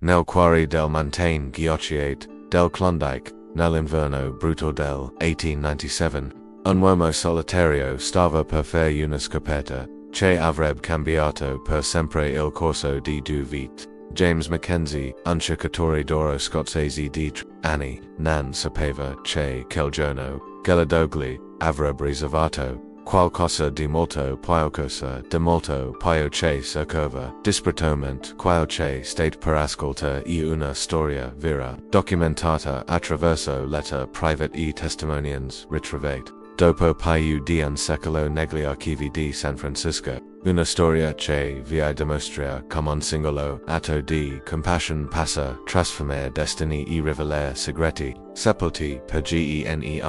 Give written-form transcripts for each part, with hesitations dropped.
nel cuore del montane ghiacciate, del Klondike, nell'inverno brutto del 1897. Un uomo solitario stava per fare una scoperta, che avrebbe cambiato per sempre il corso di due vite. James Mackenzie, un cercatore d'oro scozzese di 3 anni, non sapeva che quel giorno, che la dogli, avrebbe riservato qualcosa di molto più che cercava, dispertamente qual che state per ascolta e una storia vera, documentata attraverso letter private e testimonianze ritrovate. Dopo più di un secolo negli archivi di San Francisco, una storia che vi dimostra come un singolo atto di compassion passa trasformare destini e rivelare segreti, sepolti per generazioni.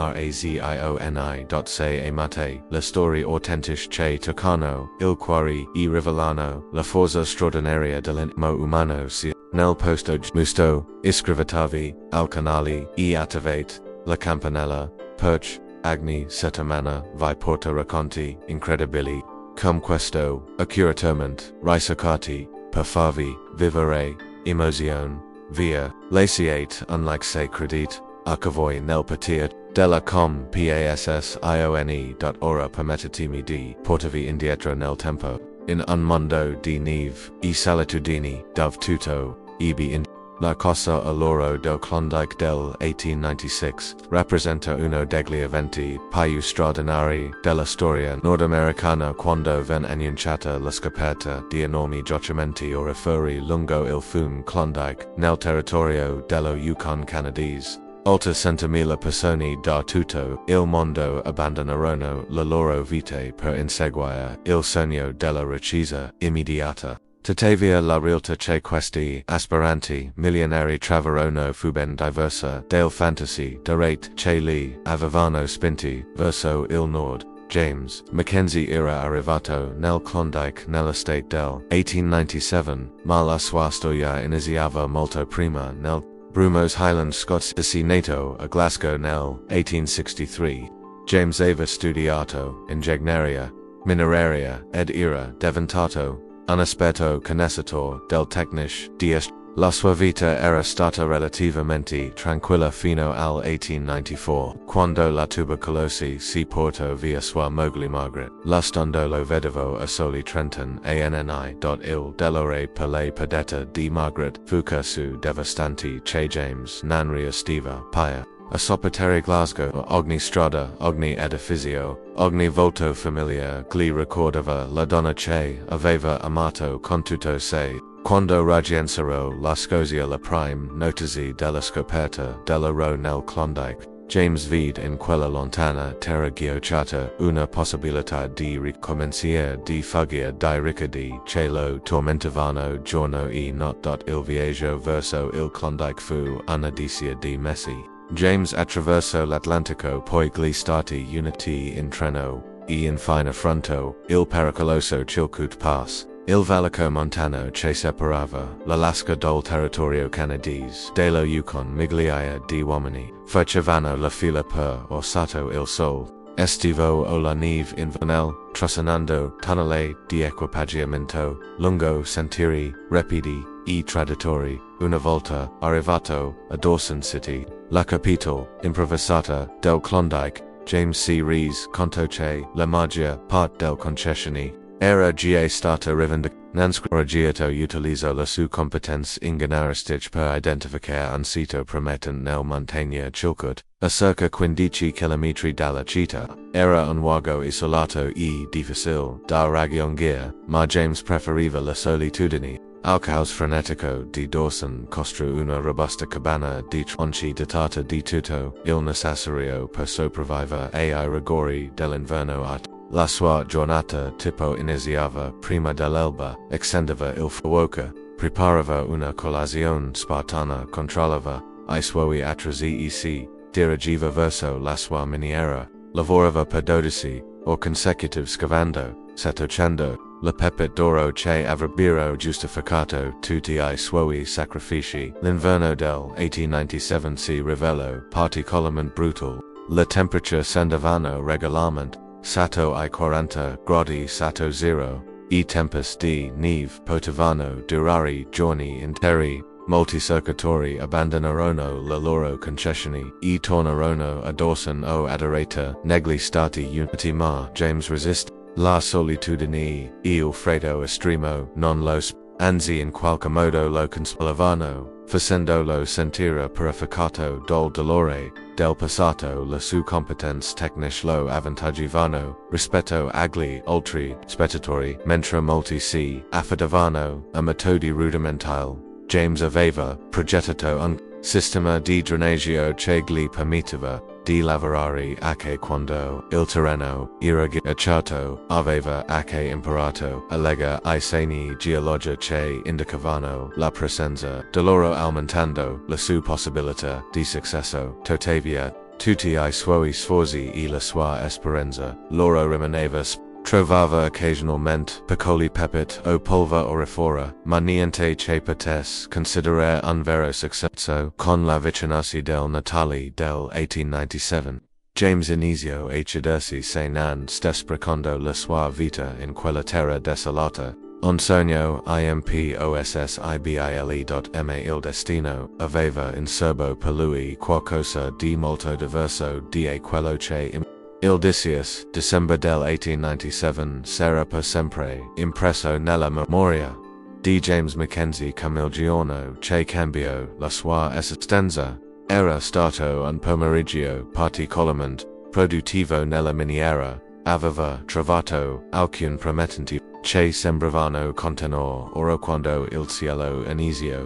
Se amate la storia authentica che toccano il cuore e rivelano la forza straordinaria dell'intimo umano sia nel posto giusto, iscrivetevi al canale e attivate la campanella perché ogni settimana vi porta racconti incredibili come questo, accuratamente ricercati per farvi vivere emozione via laciate unlike se credite a voi nel partir della passione. Ora permettetemi di portarvi indietro nel tempo, in un mondo di neve e solitudini dove tutto ebbe in la cosa all'oro del Klondike del 1896 rappresenta uno degli eventi più straordinari della storia nordamericana quando venne annunciata la scoperta di enormi giacimenti oriferi lungo il fiume Klondike nel territorio dello Yukon canadese. Oltre 100.000 persone da tutto il mondo abbandonarono la loro vite per inseguire il sogno della ricerca immediata. Tuttavia la realtà che questi aspiranti milionari trovarono fu ben diversa del fantasy direct che li avevano spinti verso il nord. James Mackenzie era arrivato nel Klondike nell'estate del 1897, ma la sua storia iniziava molto prima nel Brumos Highlands Scozzese nato a Glasgow nel 1863. James aveva studiato ingegneria mineraria ed era diventato un esperto conoscitore del tecniche di La sua vita era stata relativamente tranquilla fino al 1894, quando la tubercolosi si portò via sua moglie Margaret, lasciando lo vedovo a soli 30 anni. Il dolore per le perdita di Margaret fu così devastante che James non riusciva più a sopportare Glasgow. Ogni strada, ogni edificio, ogni volto familiare gli ricordava la donna che aveva amato con tutto sé. Quando raggiunsero la Scozia la prime notizia della scoperta dell'oro nel Klondike, James vide in quella lontana terra ghiacciata una possibilità di ricominciare di fuggire dai ricordi che lo tormentavano giorno e notte. Il viaggio verso il Klondike fu un'odissea di mesi. James attraversò l'Atlantico, poi gli Stati Uniti in treno, e infine affrontò il pericoloso circuit pass, il valico montano che separava l'Alaska dal territorio canadese dello Yukon. Migliaia di uomini facevano la fila per or sotto il sole estivo o la neve invernale, trascinando tonnelle di equipaggiamento lungo sentieri ripidi e traditori. Una volta arrivato a Dawson City, la capitale improvvisata del Klondike, James si rese conto che la maggior parte del concessioni era già stata rivendicata. Scoraggiato utilizzò la sua competenza ingegneristica per identificare un sito promettente nel montagna circuit, a circa 15 km dalla città. Era un luogo isolato e difficile da raggiungere, ma James preferiva la solitudine. Al caos frenetico di Dawson costruì una robusta cabana di tronci dotata di tutto il necessario per sopravvivere ai rigori dell'inverno. La sua giornata tipo iniziava prima dell'alba, accendeva il fuoco, preparava una colazione spartana, controllava i suoi attrezzi e si dirigeva verso la sua miniera. Lavorava per 12 ore consecutive scavando, settocendo la pepite d'oro che avrebbero giustificato tutti i suoi sacrifici. L'inverno del 1897 si rivelò particolarmente brutale. Le temperature scendevano regolarmente sotto i 40 gradi sotto zero, e tempeste di neve potevano durare giorni interi. molti cercatori abbandonarono la loro concessioni e tornarono a Dawson o adorata negli stati uniti ma James resist la solitudine il freddo estremo non lo anzi in qualche modo lo consolavano, facendolo sentire purificato dal dolore del passato la sua competenza tecniche lo avvantaggiavano rispetto agli altri spettatori mentre molti si affidavano a metodi rudimentali. James aveva progettato un sistema di drenaggio che gli permetteva di lavorare anche quando il terreno era ghiacciato, aveva anche imparato a leggere I segni geologici che indicavano la presenza di loro aumentando la sua possibilità di successo. Tuttavia, tutti I suoi sforzi e la sua speranza loro rimaneva trovava occasionalmente piccoli pepit o polva orifera, ma niente che potesse considerare un vero successo con l'avvicinarsi del Natale del 1897. James iniziò a chiedersi se non stesse sprecando la sua vita in quella terra desolata. Un sogno impossibile.ma il destino aveva in serbo per lui qualcosa di molto diverso da quello che il Odysseus, December del 1897, sarà per sempre impresso nella memoria di James Mackenzie come il giorno che cambiò la sua esistenza. Era stato un pomeriggio particolarmente produttivo nella miniera, aveva trovato alcuni promettenti che sembravano contenere oro quando il cielo iniziò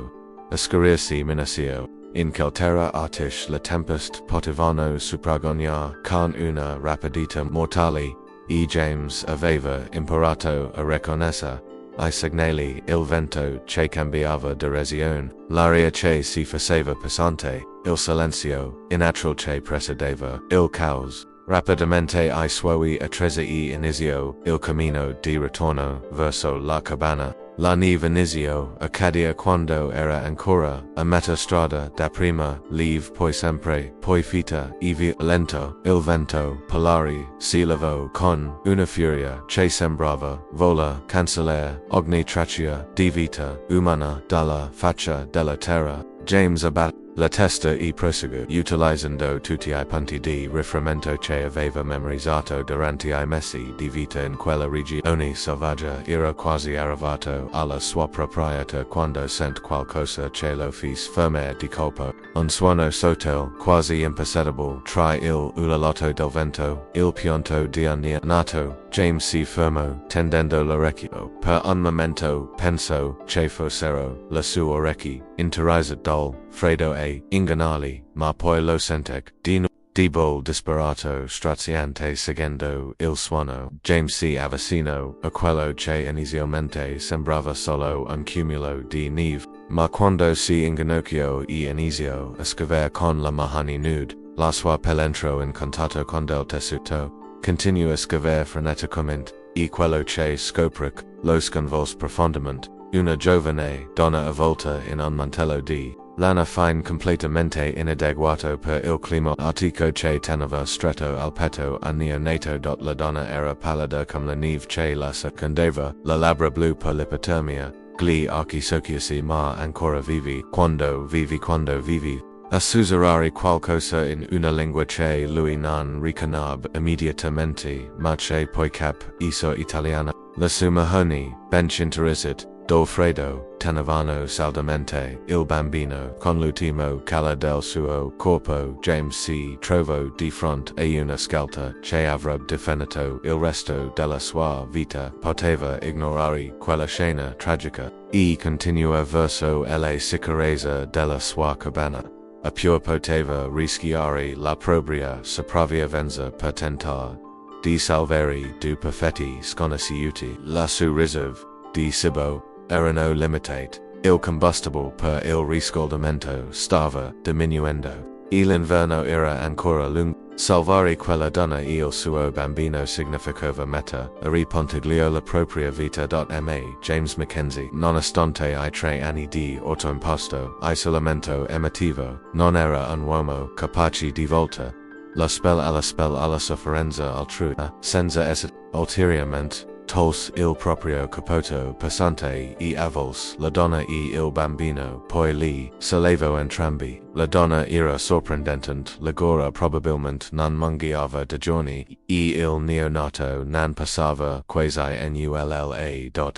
a schiarirsi minaccio. In quel terra artish la tempest potevano sopraggiungere con una rapidità mortale, e James aveva imparato a riconoscere I segnali il vento che cambiava direzione, l'aria che si faceva pesante, il silenzio innatural che precedeva il caos. Rapidamente I suoi attrezzi iniziò il cammino di ritorno verso la cabana. La neve iniziò accadia quando era ancora a metà strada dapprima lieve poi sempre poi fita e violento. Il vento polare si levò con una furia che sembrava voler cancellare ogni traccia di vita umana dalla faccia della terra. James abbatte la testa e proseguì utilizzando tutti I punti di riferimento che aveva memorizzato durante I mesi di vita in quella regione selvaggia. Era quasi arrivato alla sua proprietà quando sent qualcosa che lo fece fermare di colpo. Un suono sottile, quasi impercettibile tra il ululotto del vento, il pianto di un neonato. James si fermò, tendendo l'orecchio. Per un momento pensò che fossero le sue orecchie, interrogato dal freddo e ingannali, ma poi lo sentette di bol disperato straziante seguendo il suono. James si avvicinò a quello che inizialmente sembrava solo un cumulo di neve, ma quando si inginocchiò e iniziò a scavare con le mani nude, la sua pelle entrò in contatto con del tessuto. Continuò a scavare freneticamente, e quello che scoprì lo sconvolse profondamente. Una giovane donna avvolta in un mantello di lana fine completamente inadeguato per il clima artico che teneva stretto al petto un neonato. La donna era pallida come la neve che la circondava, le labbra blu per l'ipotermia, gli occhi socchiusi ma ancora vivi. Quando vivi. A sussurrare qualcosa in una lingua che lui non riconobbe immediatamente, ma che poi iso italiana. La sua mahoney, bench interessat, dal freddo, tenevano saldamente il bambino con l'ultimo cala del suo corpo. James si trovò di fronte a una scelta che avrebbe definito il resto della sua vita. Poteva ignorare quella scena tragica e continuò verso la sicurezza della sua cabana. Oppure poteva rischiare la propria sopravvivenza per tentare di salvare due perfetti sconosciuti. La sua riserve di cibo erano limitate. Il combustibile per il riscaldamento stava diminuendo, e l'inverno era ancora lungo. Salvare quella donna e il suo bambino significava mettere a ripontiglio la propria vita. Ma James Mackenzie, nonostante I 3 anni di autoimposto isolamento emotivo, non era un uomo capace di volta la spalla alla sofferenza altrui, senza essere ulteriormente tolse il proprio capoto passante e avulse, la donna e il bambino, poi li sollevò entrambi. La donna era sorprendente, l'agora probabilmente non mangiava da giorni, e il neonato non passava quasi nulla.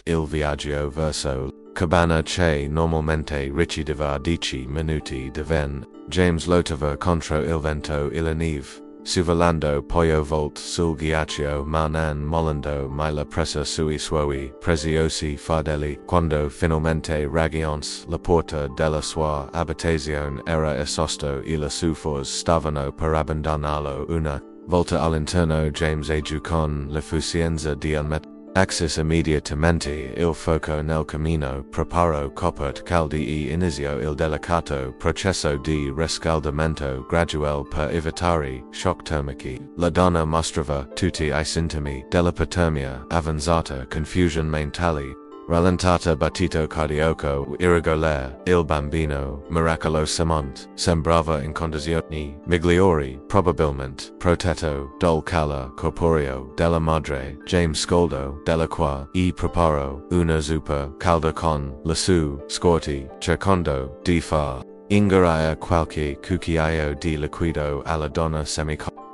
Il viaggio verso cabana che normalmente richiedeva 10 minuti divenne. James lottava contro il vento e la neve. Suvolando poi volte sul ghiaccio ma non mollando mai la presa sui suoi preziosi fardeli. Quando finalmente raggiunse la porta della sua abitazione era esausto e le sue forze stavano per abbandonarlo una volta all'interno. James giù con l'efficienza di un Axis immediatamente il fuoco nel camino, preparo copert caldi e inizio il delicato processo di riscaldamento graduale per evitare shock termici. La donna mostrava tutti I sintomi dell'ipotermia avanzata, confusion mentale, rallentata, battito cardiaco irregolare. Il bambino, miracolosamente, sembrava in condizioni migliori, probabilmente protetto dal calore corporeo della madre. James scoldo dell'acqua e preparò una zuppa calda con le sue scorti, cercando di far ingerire qualche cucchiaio di liquido alla donna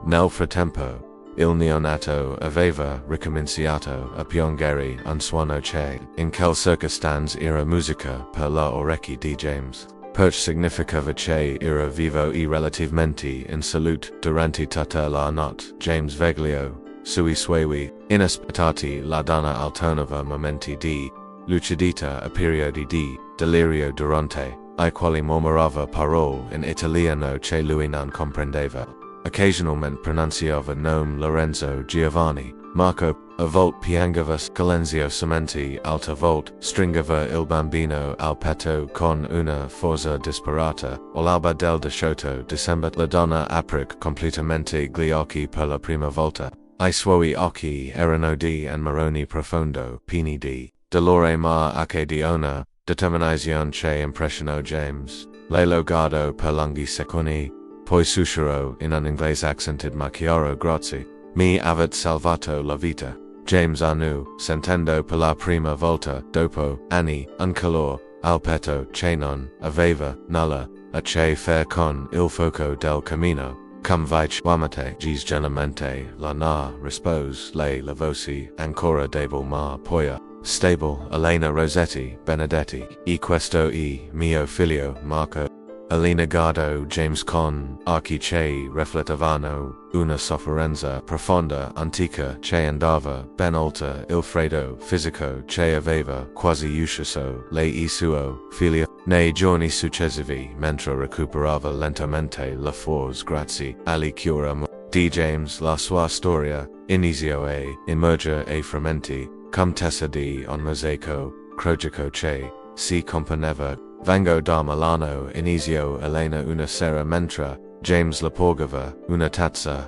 Nel frattempo, il neonato aveva ricominciato a piangere un suono che, in quel circostanza era musica per le orecchie di James. Perch significava che era vivo e relativamente in salute durante tutta la notte. James vegliò sui suoi inaspettati. La donna alternava momenti di lucidità e periodi di delirio durante I quali mormorava parole in italiano che lui non comprendeva. Occasionalmente pronunciava nome Lorenzo, Giovanni, Marco. A volte piangava silenziosamente, alta volte stringeva il bambino al petto con una forza disperata. All'alba del 18 dicembre la donna aprì completamente gli occhi per la prima volta. I suoi occhi erano di un marrone profondo, pieni di dolore ma anche di una determinazione che impressionò James. Le lo guardò per lunghi secondi, poi sussurrò in un inglese accented ma chiaro grazie. Mi avete salvato la vita. James annui, sentendo per la prima volta, dopo anni, un calore al petto che non aveva nulla a che fare con il fuoco del camino. Come vi chiamate? Generalmente la na rispose lei la voce ancora debole ma poi stable. Elena Rossetti Benedetti. E questo è mio figlio Marco. Elena guardò James con occhi che riflettevano una sofferenza profonda antica che andava ben oltre il freddo fisico che aveva quasi ucciso lei e suo figlio. Nei giorni successivi, mentre recuperava lentamente le forze grazie alle cure di James, la sua storia iniziò a emergere frammenti, come tessa di un mosaico crogico che si componeva. Vengo da Milano, iniziò Elena una sera mentre James la porgeva una tazza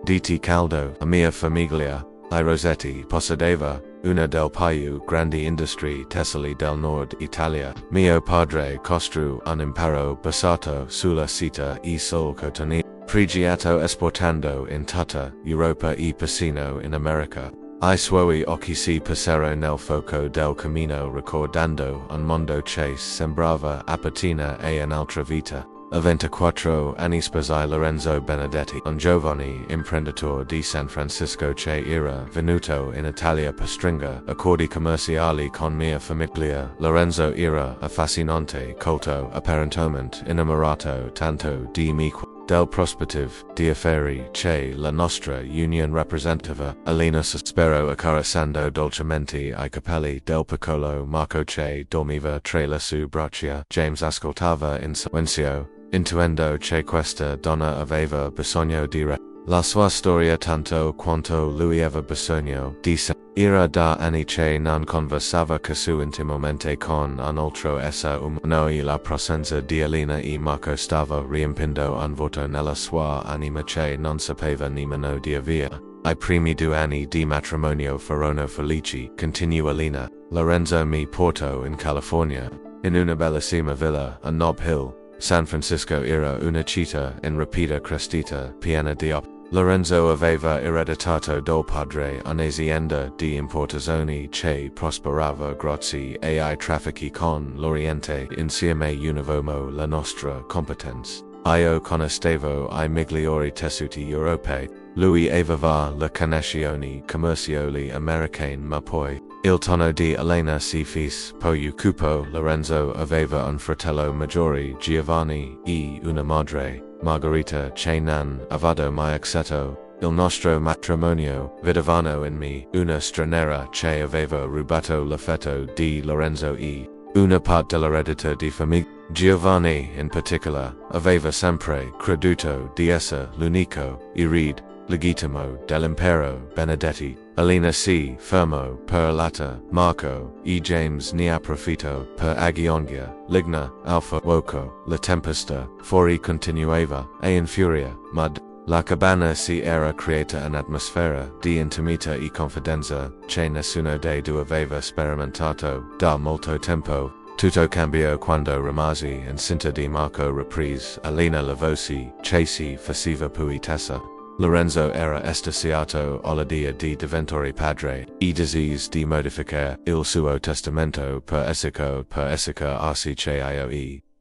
di tè caldo. La mia famiglia, I Rossetti, possedeva una del più grandi industrie tessili del nord Italia. Mio padre costruì un impero basato sulla seta e sul cotone, pregiato esportando in tutta Europa e persino in America. I suoi occhi si passero nel fuoco del camino ricordando un mondo che sembrava appartenere a un'altra vita. A 24 anni sposai Lorenzo Benedetti, un giovane imprenditore di San Francisco che era venuto in Italia per stringere accordi commerciali con mia famiglia. Lorenzo era affascinante, colto, apparentemente innamorato tanto di me del prospettive di affari che la nostra union rappresentava. Elena spero accarezzando dolcemente I capelli del piccolo Marco che dormiva tra le sue braccia. James ascoltava in silenzio, intuendo che questa donna aveva bisogno di la sua storia tanto quanto lui aveva bisogno di era da anni che non conversava così intimamente con un altro essere umano e la presenza di Elena e Marco stava riempendo un vuoto nella sua anima che non sapeva nemmeno di avere. I primi 2 anni di matrimonio furono felici, continuò Elena. Lorenzo mi portò in California, in una bellissima villa a Nob Hill. San Francisco era una città in rapida crescita, piena di Lorenzo aveva ereditato dal padre un'azienda di importazioni che prosperava grazie ai traffici con l'Oriente insieme univommo la nostra competenza. Io conoscevo I migliori tessuti europei. Lui aveva le connessioni commerciali americane ma poi il tono di Elena si fece poi occupo. Lorenzo aveva un fratello maggiore Giovanni e una madre Margherita che non aveva mai accettato il nostro matrimonio. Vedevano in me una straniera che aveva rubato l'affetto di Lorenzo e una parte dell'eredità di famiglia. Giovanni, in particolare, aveva sempre creduto di essere l'unico erede legittimo dell'impero Benedetti. Elena si fermò per latta. Marco e James ne approfittò per aggiungere ligna al fuoco. La tempesta fuori continuava e in furia, ma la cabana si era creata un'atmosfera di intimità e confidenza che nessuno dei due aveva sperimentato da molto tempo. Tutto cambiò quando rimasi incinta di Marco riprese Elena la voce che si faceva poetessa. Lorenzo era estasiato all'idea di diventare padre e desideroso di modificare il suo testamento per esserci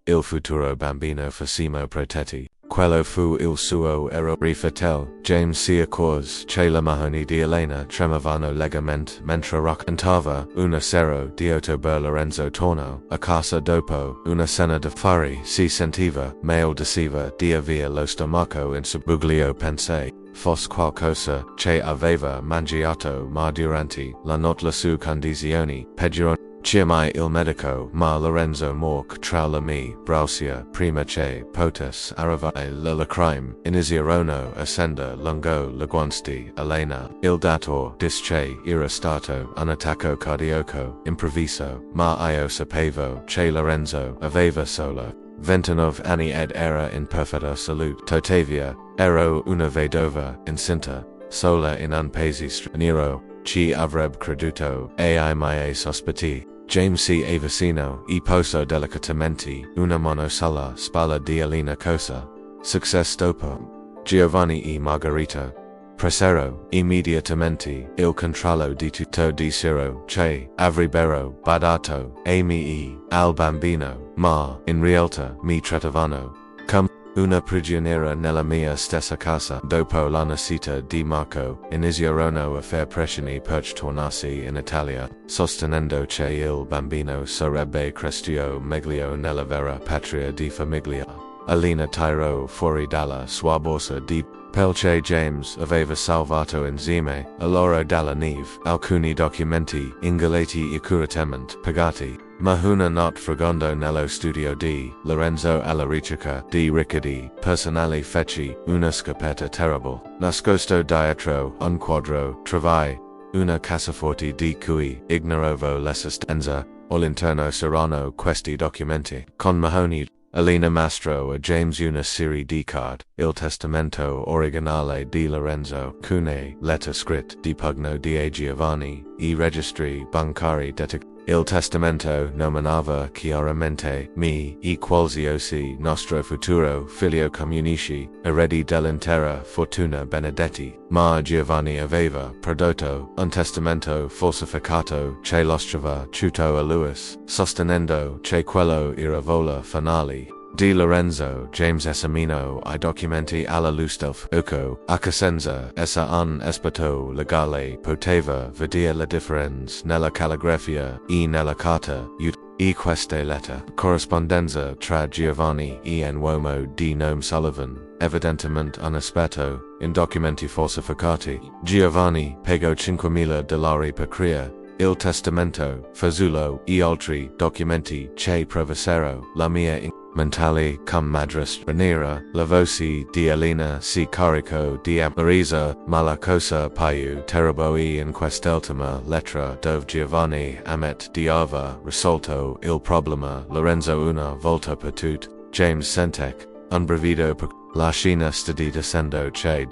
il futuro bambino fossimo protetti. Quello fu il suo errore fratello. James si accorse che le mani di Elena tremavano leggermente mentre raccontava una sera di ottobre. Lorenzo tornò a casa dopo una cena d'affari. Si sentiva maldiceva di avere lo stomaco insubuglio. Pensai fosse qualcosa che aveva mangiato, ma durante la notte le sue condizioni peggiorò. Chiamai il medico, ma Lorenzo morque tra le mie braccia prima che potesse arrivare le lacrime iniziarono a scendere lungo le guance. Elena, il dottore disse che era stato un attacco cardiaco improvviso, ma io sapevo che Lorenzo aveva solo 29 anni ed era in perfetta salute. Tuttavia, ero una vedova incinta, sola in un paese straniero. Ci avrebbe creduto ai miei sospetti. James si avvicinò e posò delicatamente una mano sulla spalla di Elena. Cosa successe dopo? Giovanni e Margherita presero immediatamente il controllo di tutto. Dissero che avrebbero badato a me e al bambino, ma in realtà mi trattavano come una prigioniera nella mia stessa casa. Dopo la nascita di Marco, iniziarono a fare pressioni per tornarsi in Italia, sostenendo che il bambino sarebbe cresciuto meglio nella vera patria di famiglia. Elena tirò fuori dalla sua borsa di pelce James aveva salvato insieme a loro dalla neve alcuni documenti inglesi accuratamente pagati. Ma una notte fragando nello studio di Lorenzo alla ricerca di ricordi personali feci una scoperta terribile. Nascosto dietro un quadro trovai una cassaforte di cui ignoravo l'esistenza. All'interno c'erano questi documenti. Con Mahoney, Elena mostrò a James una serie di card, il testamento originale di Lorenzo, alcune lettere scritte di pugno di Giovanni, i registri bancari detectati. Il testamento nominava chiaramente me e qualsiasi nostro futuro figlio comunici, eredi dell'intera fortuna Benedetti, ma Giovanni aveva prodotto un testamento falsificato che mostrava tutto a lui, sostenendo che quello era vola finale di Lorenzo. James esaminò I documenti alla luce del fuoco, accendenza essa un esperto legale poteva vedere la differenza nella calligrafia e nella carta e queste lettere. Corrispondenza tra Giovanni e un uomo di nome Sullivan, evidentemente un esperto in documenti falsificati. Giovanni pagò $5,000 per creare il testamento, fasullo e altri documenti che provessero la mia mentale come madre straniera. La voce di Elena si caricò di amarezza, ma la cosa più terribile in quest'ultima lettera dove Giovanni ammet di aver risolto il problema Lorenzo una volta per tutte. James sentec un brivido per la scena sta dicendo che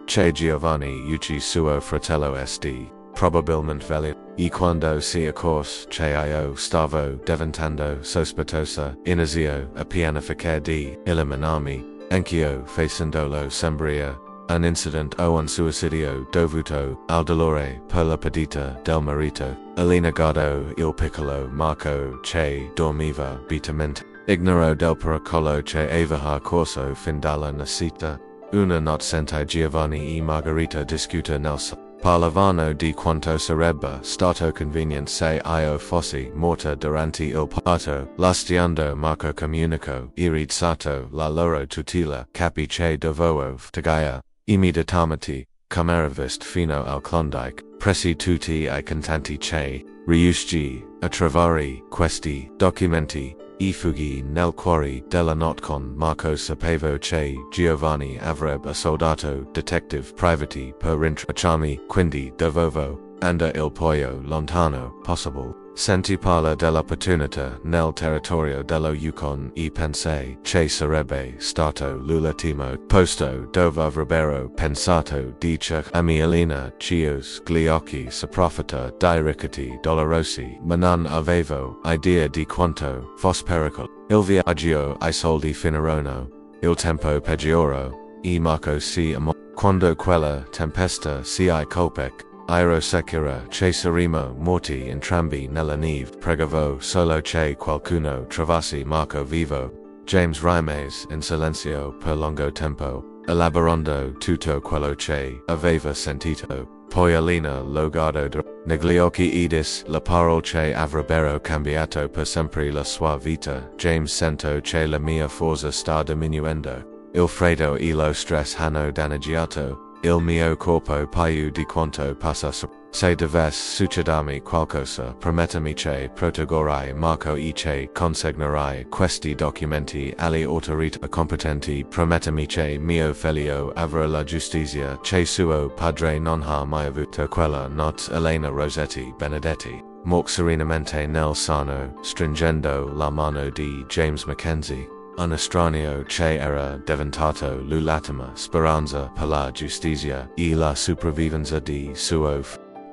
che Giovanni ucci suo fratello st. Probabilmente veglio, e quando si accorse che io stavo diventando sospettosa, iniziò a pianificare di eliminarmi, anch'io facendolo sembrare An incident o un suicidio dovuto al dolore per la perdita del marito. Alina Gardo il piccolo Marco che dormiva bitamente. Ignoro del pericolo che aveva corso fin dalla nascita. Una notte sentai Giovanni e Margherita discutere nel parlavano di quanto sarebbe stato convenient se io fossi morta durante il parto. Lastiando Marco comunicò irizzato la loro tutela capi che dovevo fugare immediatamente, come era visto fino al Klondike, presi tutti I contanti che riuscì a trovare questi documenti e fuggi nel cuore della notte con Marco. Sapevo che Giovanni avrebbe soldato detective privati per rintracciarmi, quindi dovevo andare il più lontano possible. Senti parla dell'opportunità nel territorio dello Yukon e pensai che sarebbe stato l'ultimo posto dove avrebbero pensato di cercarmi. Alina chiuse gli occhi sopraffatto dai ricordi dolorosi, ma non avevo idea di quanto fosse pericolo. Il viaggio I soldi finirono, il tempo peggiorò, e Marco si amò. Quando quella tempesta si colpec, ero sicura che saremmo morti entrambi nella neve. Pregavo solo che qualcuno trovassi Marco vivo. James rimise in silenzio per lungo tempo, elaborando tutto quello che aveva sentito. Poi Alina lo guardò negli occhi e disse la parole che avrebbero cambiato per sempre la sua vita. James sento che la mia forza sta diminuendo. Il freddo e lo stress hanno danneggiato il mio corpo più di quanto passa. Se dovesse succedermi qualcosa, promettimi che proteggerai Marco e che consegnerai questi documenti alle autorità competenti. Promettimi che mio figlio avrà la giustizia che suo padre non ha mai avuto. Quella notte Elena Rossetti Benedetti morì serenamente nel sonno, stringendo la mano di James Mackenzie. Un estraneo che era diventato l'ultima speranza per la giustizia e la sopravvivenza di suo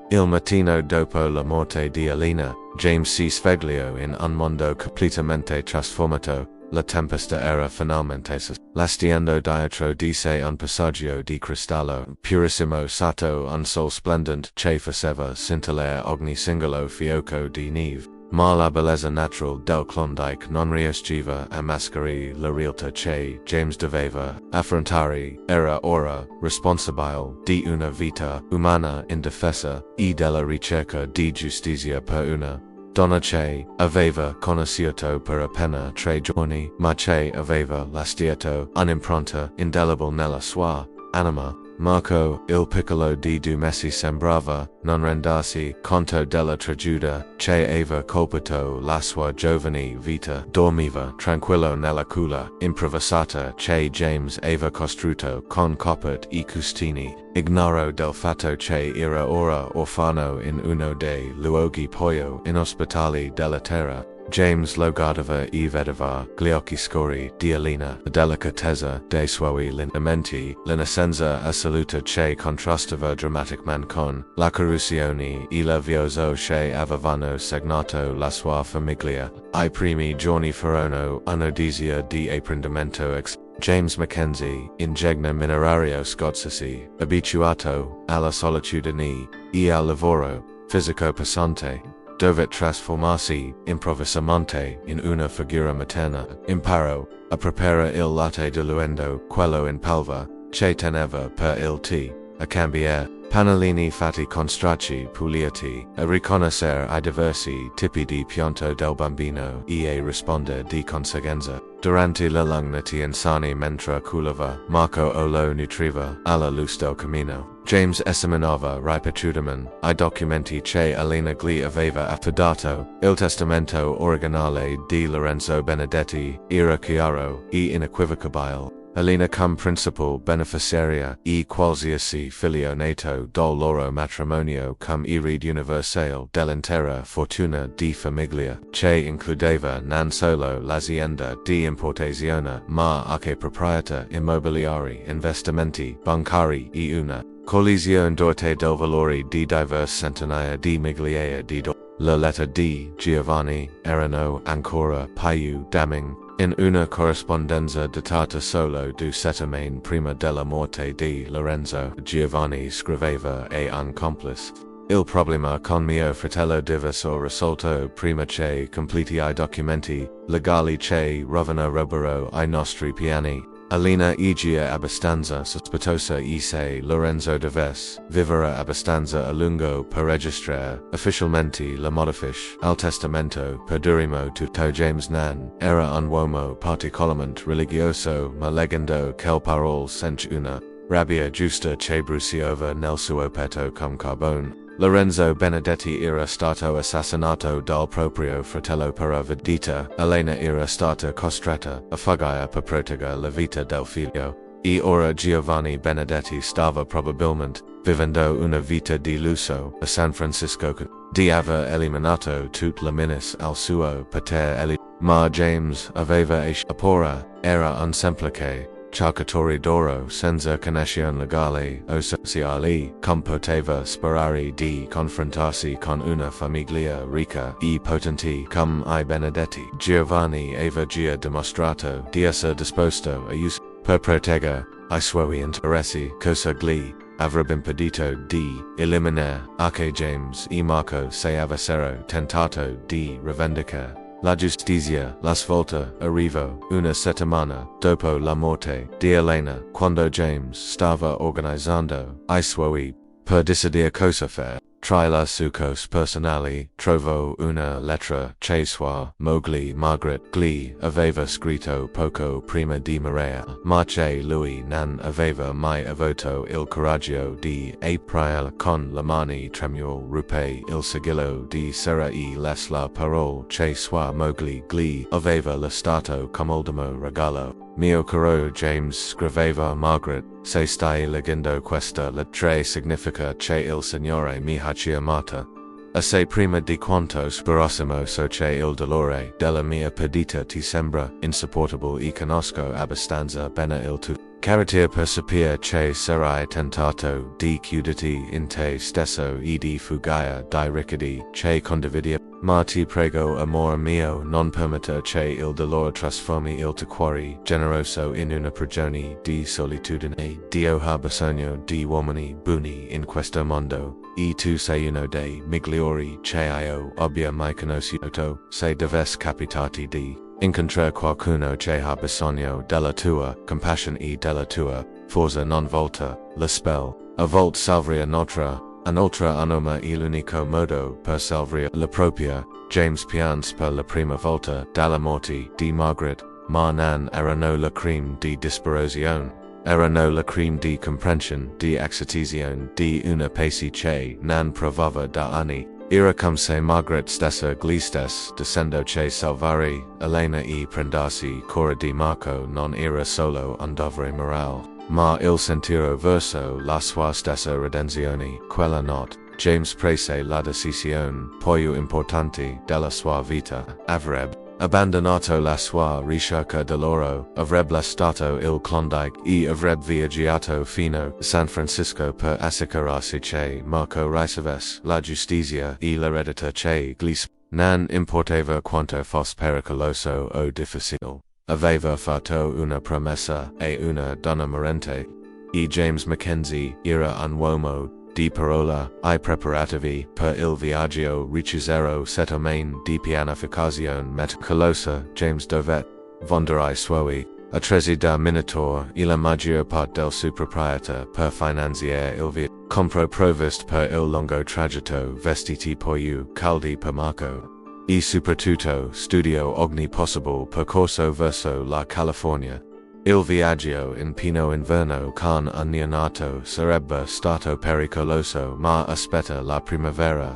Il mattino dopo la morte di Alina, James si svegliò in un mondo completamente trasformato. La tempesta era finalmente lastiando dietro di sé un passaggio di cristallo purissimo sotto un sol splendente che faceva scintillare ogni singolo fiocco di neve. Ma la bellezza natural del Klondike non riusciva a mascherare la realtà che James doveva affrontare. Era ora responsabile di una vita umana indefesa e della ricerca di giustizia per una donna che aveva conosciuto per appena 3 giorni, ma che aveva lasciato un'impronta indelebile nella sua anima. Marco, il piccolo di 2 mesi, sembrava non rendersi conto della tragedia che aveva colpito la sua giovane vita. Dormiva tranquillo nella culla improvvisata che James aveva costruito con carpet e custini. Ignaro del fatto che era ora orfano in uno dei luoghi più inospitali della terra. James lo guardava e vedeva gli occhi scuri di Alina, la delicatezza dei suoi lineamenti, l'innocenza assoluta che contrastava drammaticamente con la corruzione e la vioso che avevano segnato la sua famiglia. I primi giorni furono un'odissea di apprendimento. James Mackenzie, ingegno minerario scozzese, abituato alla solitudine e al lavoro fisico pesante, dove trasformarsi improvvisamente in una figura materna. Imparò a preparare il latte diluendo quello in polvere che teneva per il tè, a cambiare pannolini fatti con stracci puliti, a riconoscere I diversi tipi di pianto del bambino e a rispondere di conseguenza. Durante le lunghe insani mentre culava, Marco o lo nutriva alla luce del camino. James esaminava ripetutamente I documenti che Alina gli aveva affidato. Il testamento originale di Lorenzo Benedetti era chiaro e inequivocabile. Alina come principal beneficiaria e qualsiasi figlio nato dal loro matrimonio come erede universale dell'intera fortuna di famiglia, che includeva non solo l'azienda di importazione ma anche proprietà immobiliari, investimenti bancari e una collisione d'orte del valore di diverse centinaia di migliaia di dollari. Le lettere di Giovanni erano ancora più damning. In una corrispondenza datata solo du settimane prima della morte di Lorenzo, Giovanni scriveva a un complice. Il problema con mio fratello diverso risolto prima che completi I documenti legali che rovinarebbero I nostri piani. Alina egia abbastanza sospettosa e se Lorenzo dovesse vivere abbastanza a lungo per registrare ufficialmente la modifica al testamento per durimo tutto James Nan era un uomo particolarmente religioso ma leggendo quelle parole senza una rabbia giusta che bruciava nel suo petto come carbone. Lorenzo Benedetti era stato assassinato dal proprio fratello per vendetta. Elena era stata costretta a fuggire per proteggere la vita del figlio. E ora Giovanni Benedetti stava probabilmente vivendo una vita di lusso a San Francisco di aver eliminato tutte le minus al suo potere ma James aveva a paura, era un semplice cercatore d'oro senza connessione legale o sociali, come poteva sperare di confrontarsi con una famiglia ricca e potente come I Benedetti. Giovanni aveva già dimostrato di essere disposto a usare per proteggere I suoi interessi, cosa gli avrebbe impedito di eliminare anche James e Marco se avessero tentato di rivendicare la giustizia. La svolta arrivò una settimana dopo la morte di Elena, quando James stava organizzando I suoi per decidere cosa fare. Tra le sue cose personali trovò una lettera che sua moglie Margaret gli aveva scritto poco prima di morire, ma che lui non aveva mai avuto il coraggio di aprire con le mani tremute il sigillo di sera e la parole che sua moglie gli aveva lasciato come ultimo regalo. Mio caro James scriveva Margaret, se stai leggendo questa lettera significa che il Signore mi ha chiamata. Assai prima di quanto sperassimo so che il dolore della mia perdita ti sembra insupportabile e conosco abbastanza bene il tuo carattere per sapere che sarai tentato di chiuderti in te stesso e di fuggire dai ricordi che condividi. Ma ti prego, amore mio, non permetta che il dolore trasformi il tuo cuore generoso in una prigione di solitudine. Dio ha bisogno di uomini buoni in questo mondo, e tu sei uno dei migliori che io abbia mai conosciuto. Se dovesse capitarti di incontrare qualcuno che ha bisogno della tua compassion e della tua forza non volta la spell, a volte salvare un'altra. Un'altra anoma è l'unico modo per salvare la propria. James pianse per la prima volta dalla morte di Margaret, ma non erano lacrime di disperazione, erano lacrime di comprensione, di accettazione di una pace che non provava da anni. Era come se Margaret stessa gli stesse dicendo che salvare Elena e prendersi cura di Marco non era solo un dovere morale, ma il sentiero verso la sua stessa redenzione. Quella notte, James prese la decisione più importante della sua vita. Avrebbe abbandonato la sua ricerca dell'oro, avrebbe lasciato il Klondike e avrebbe viaggiato fino a San Francisco per assicurarsi che Marco ricevesse la giustizia e l'eredità che gli non importava quanto fosse pericoloso o difficile. Aveva fatto una promessa a una donna morente, e James Mackenzie era un uomo di parola. I preparativi per il viaggio richiesero settimane di pianificazione meticolosa. James dovette vendere I suoi attrezzi da miniatura e la maggior parte del suo proprietà per finanziare il viaggio. Comprò provviste per il lungo tragitto vestiti più caldi per Marco. E soprattutto studiò ogni possibile percorso verso la California. Il viaggio in pieno inverno con un neonato sarebbe stato pericoloso, ma aspetta la primavera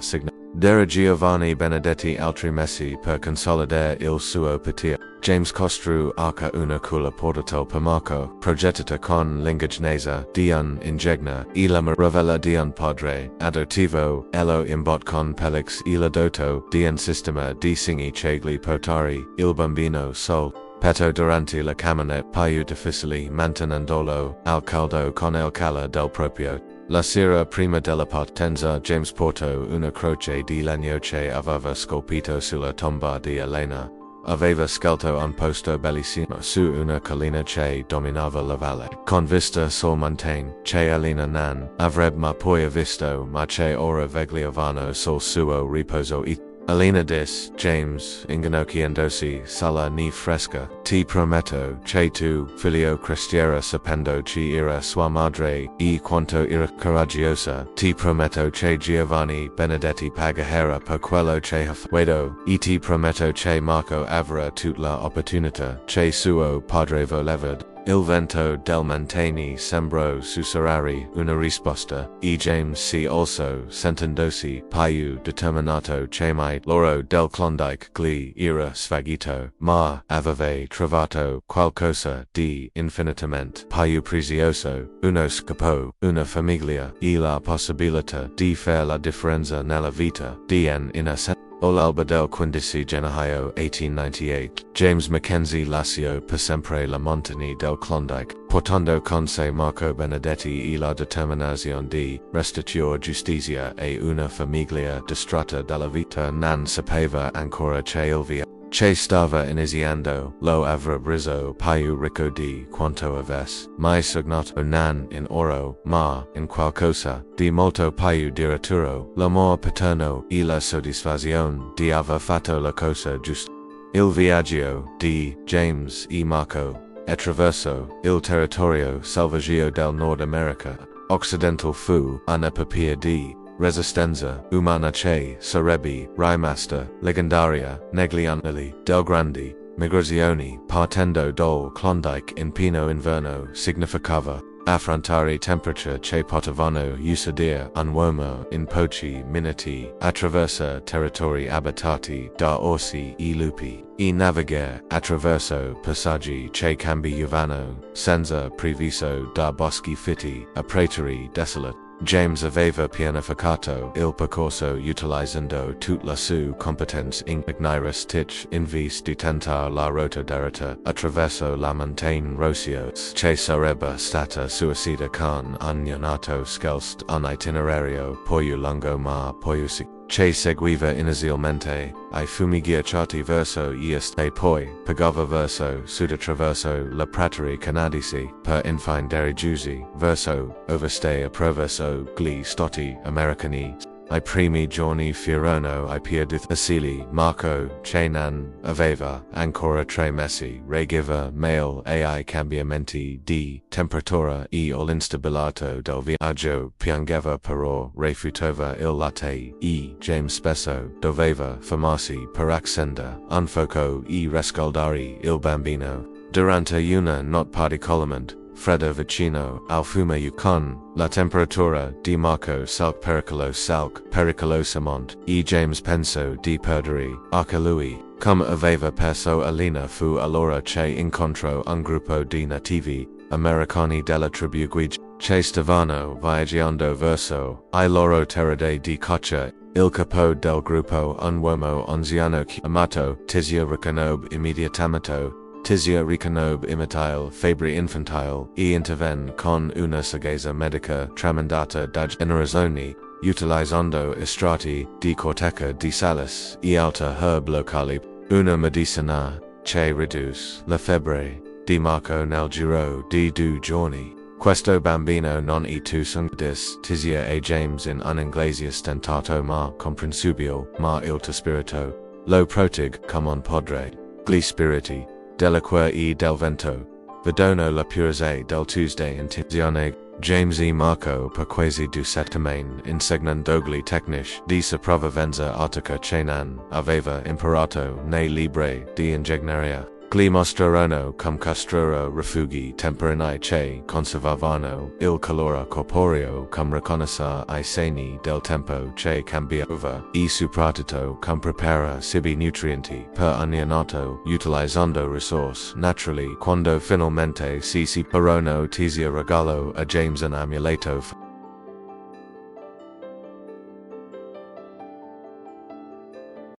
Dera Giovanni Benedetti altri mesi per consolidare il suo potere. James costruì anche una culla portatile per Marco, progettata con l'ingegnezza di un ingegner e la maravilla di un padre adottivo. Ello imbot con Pelix e la doto di un sistema di segni che gli portare il bambino sol petto durante la camminata più difficile, mantenendolo al caldo con il calore del proprio. La sera prima della partenza James portò una croce di legno che aveva scolpito sulla tomba di Elena. aveva scelto un posto bellissimo su una collina che dominava la valle, con vista sul montane, che Alina nan avrebbe ma poi visto ma che ora vegliavano sul suo riposo Alina dis, James, inginocchiendosi sala ni fresca, ti prometto, che tu, figlio cristiera sapendo chi era sua madre, e quanto era coraggiosa, ti prometto che Giovanni Benedetti pagherà per quello che ha fatto, e ti prometto che Marco avrà tutta la opportunità, che suo padre voleva. Il vento del montagni sembrò sussurrare una risposta, e James si alzò sentendosi più determinato che mai l'oro del Klondike gli era sfuggito, ma aveva trovato qualcosa di infinitamente più prezioso, uno scopo, una famiglia, e la possibilità di fare la differenza nella vita di una All'alba del 15 gennaio 1898, James Mackenzie lasciò per sempre la montagna del Klondike, portando con sé Marco Benedetti e la determinazione di restituire giustizia a una famiglia distratta dalla vita non sapeva ancora che il via che stava iniziando lo avrebbe reso più ricco di quanto avesse mai sognato non in oro, ma in qualcosa di molto più duraturo, l'amore paterno e la soddisfazione di aver fatto la cosa giusta. Il viaggio di James e Marco attraverso il territorio selvaggio del Nord America occidental fu una epopea di resistenza umana che sarebbe rimasta leggendaria negli anni del grandi migrazioni partendo dal Klondike in pieno inverno significava affrontare temperature che potevano uccidere un uomo in pochi minuti attraverso territori abitati da orsi e lupi e navigare attraverso passaggi che cambiavano senza previso da boschi fitti a praterie desolate. James aveva pianificato il percorso utilizzando tutta la sua competenza in ignorare stitch in vis di tentare la rota diretta attraverso la montagna rossio che sarebbe stata suicida con un neonato scalzt un itinerario più lungo ma più che seguiva inizialmente ai fumi ghiacciati verso est e poi pagava verso sud attraverso la praterie canadici per infine dirigirsi verso ovest attraverso gli stati americani. Ai primi giorni furono ai piedi facili Marco che non aveva ancora 3 mesi reagiva male ai cambiamenti di temperatura e all'instabilità del viaggio piangeva però rifiutava il latte e James spesso doveva fermarsi per accendere un fuoco e riscaldare il bambino. Durante una notte particolarmente fredda vicino al fiume con la temperatura di Marco salk pericolosamente e James pensò di perdere anche lui. Come aveva perso Alina fu allora che incontrò un gruppo di nativi americani della tribù Guige che stavano viaggiando verso i loro terre di caccia. Il capo del gruppo un uomo anziano chiamato Tizia riconobbe immediatamente Tizia riconobbe immediatamente febbre infantile e intervenne con una saggezza medica tramandata da generazioni, utilizzando estratti di corteccia di salis e alta herb locali, una medicina che riduce la febbre di Marco nel giro di 2 giorni. Questo bambino non è tu dis Tizia e James in un inglese stentato ma comprensibile, ma il tuo spirito lo protegge come un padre. Gli spiriti dell'acqua e del vento vedono la purezza del Tuesday intenzione. James e Marco per quasi 2 settimane insegnando gli tecnici di sopravvivenza artica che non aveva imparato nei libri di ingegneria. Gli mostrarono come costruire rifugi temporanei che conservavano il calore corporeo, come riconoscere i segni del tempo che cambiava e soprattutto come preparare cibi nutrienti per un neonato utilizzando risorse naturali. Quando finalmente si separarono Tizia regalò a James un amuleto